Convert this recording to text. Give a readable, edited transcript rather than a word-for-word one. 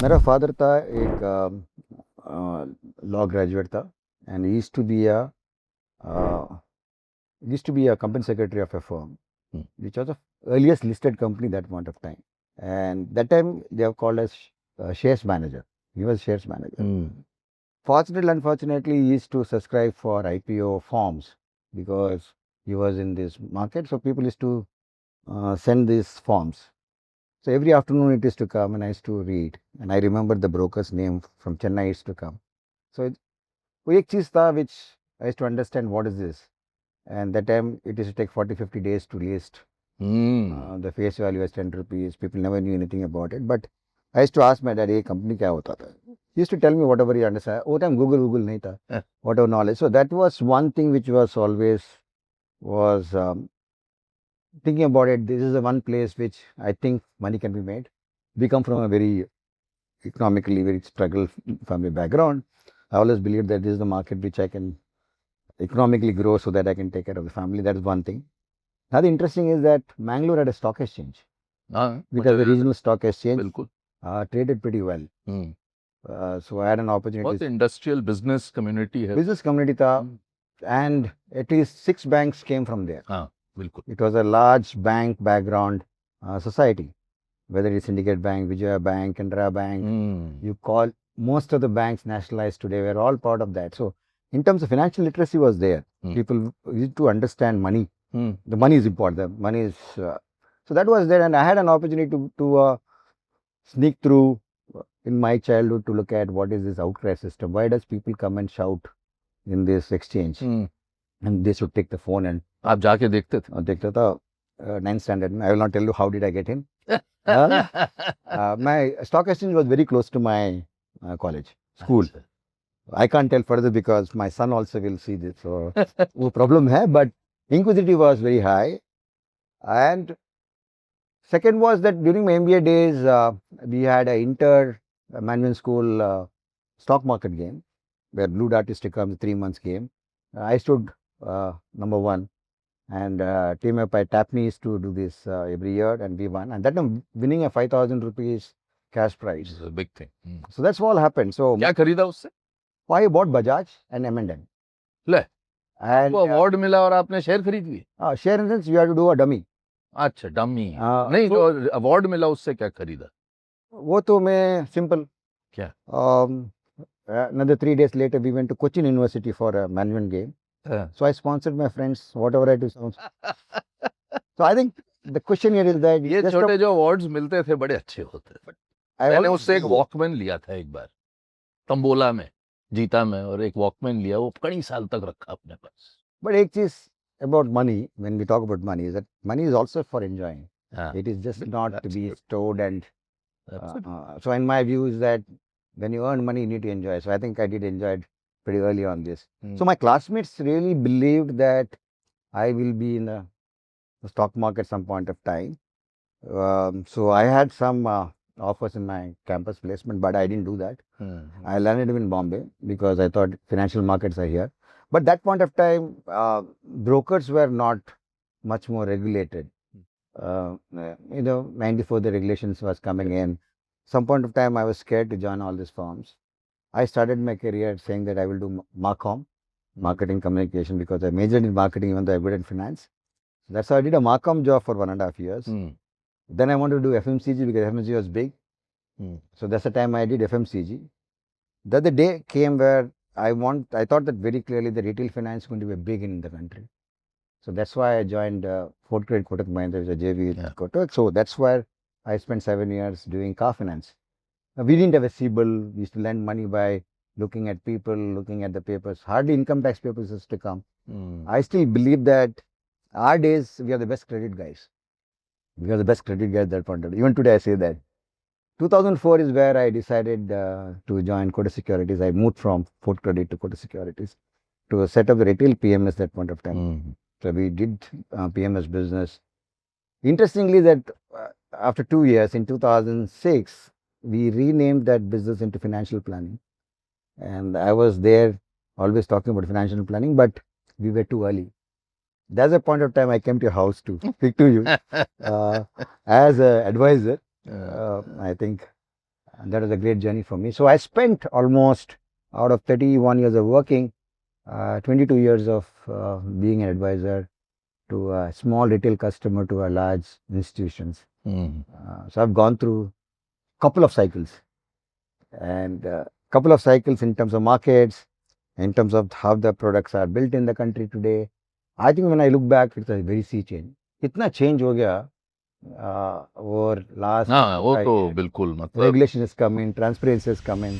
मेरा फादर था एक लॉ ग्रेजुएट था and he uh, used to be a company secretary of a firm which was the earliest listed company that point of time, and that time they have called as shares manager. He was shares manager. Fortunately, unfortunately, he used to subscribe for IPO forms because he was in this market, so people used to send these forms. So every afternoon it used to come and I used to read, and I remember the broker's name from Chennai used to come. So वो एक चीज़ था which I used to understand what is this, and that time it used to take 40-50 days to list. The face value was 10 rupees. People never knew anything about it, but I used to ask my dad, ये company क्या होता था? He used to tell me whatever he understand. वो time Google नहीं था, whatever knowledge. So that was one thing which was always was thinking about it. This is the one place which I think money can be made. We come from a very economically very struggle family background. I always believe that this is the market which I can economically grow so that I can take care of the family. That is one thing. Now the interesting is that Mangalore had a stock exchange. Which has a regional stock exchange. Traded pretty well. So I had an opportunity. बहुत industrial business community है. Business community था, and at least 6 banks came from there. बिल्कुल. It was a large bank background society. Whether it's Syndicate Bank, Vijaya Bank, Canara Bank, you call most of the banks nationalized today were all part of that. So in terms of financial literacy was there. People used to understand money. The money is important. The money is so that was there, and I had an opportunity to sneak through in my childhood to look at what is this outcry system. Why does people come and shout in this exchange? And they should take the phone and आप जाके देखते थे? देखता था 9th standard. I will not tell you how did I get in. My stock exchange was very close to my college, school. I can't tell further because my son also will see this. So, no problem hai, but inquisitive was very high. And second was that during my MBA days, we had an inter-management school stock market game where Blue Dart used to come, 3 months game. I stood number 1. And team up by Tapney used to do this every year, and we won. And that time winning a 5,000 rupees cash prize. This is a big thing. So that's all happened. So क्या खरीदा उससे? I bought Bajaj and M&M. ले. And वो award मिला और आपने share खरीद लिए? Share in sense you have to do a dummy. अच्छा, dummy. नहीं तो award मिला उससे क्या खरीदा? वो तो मैं simple. क्या? Another 3 days later we went to Cochin University for a management game. So I sponsored my friends, whatever I do. So I think the question here is that ये छोटे जो awards मिलते थे बड़े अच्छे होते थे. मैंने उससे एक Walkman लिया था एक बार, तंबोला में जीता मैं, और एक Walkman लिया, वो कई साल तक रखा अपने पास. But एक चीज about money, when we talk about money, is that money is also for enjoying. It is just not to be stored and so in my view is that when you earn money you need to enjoy. So I think I did enjoy it pretty early on this. So my classmates really believed that I will be in the stock market some point of time. So I had some offers in my campus placement, but I didn't do that. I landed in Bombay because I thought financial markets are here. But that point of time, brokers were not much more regulated. 94 the regulations was coming in. Some point of time I was scared to join all these firms. I started my career saying that I will do Marcom, marketing communication, because I majored in marketing even though I'm good in finance. So that's how I did a Marcom job for 1.5 years. Then I wanted to do FMCG because FMCG was big. So that's the time I did FMCG. Then the day came where I thought that very clearly the retail finance is going to be big in the country. So that's why I joined Fort Credit Kotak Mahindra, which is a JV with Kotak. So that's where I spent 7 years doing car finance. We didn't have a CBIL. We used to lend money by looking at people, looking at the papers. Hardly income tax papers used to come. I still believe that our days, we are the best credit guys. We are the best credit guys at that point of time. Even today I say that. 2004 is where I decided to join Kotak Securities. I moved from Fort Credit to Kotak Securities to set up the retail PMS that point of time. So we did PMS business. Interestingly, that after 2 years, in 2006, we renamed that business into financial planning. And I was there always talking about financial planning, but we were too early. That's a point of time I came to your house to speak to you as an advisor. I think And that was a great journey for me. So I spent almost, out of 31 years of working, 22 years of being an advisor to a small retail customer to a large institutions. So I've gone through couple of cycles, and couple of cycles in terms of markets, in terms of how the products are built in the country today. I think when I look back, it's a very sea change. इतना change हो गया over last हाँ वो तो बिल्कुल मतलब regulation is coming, transparency is coming.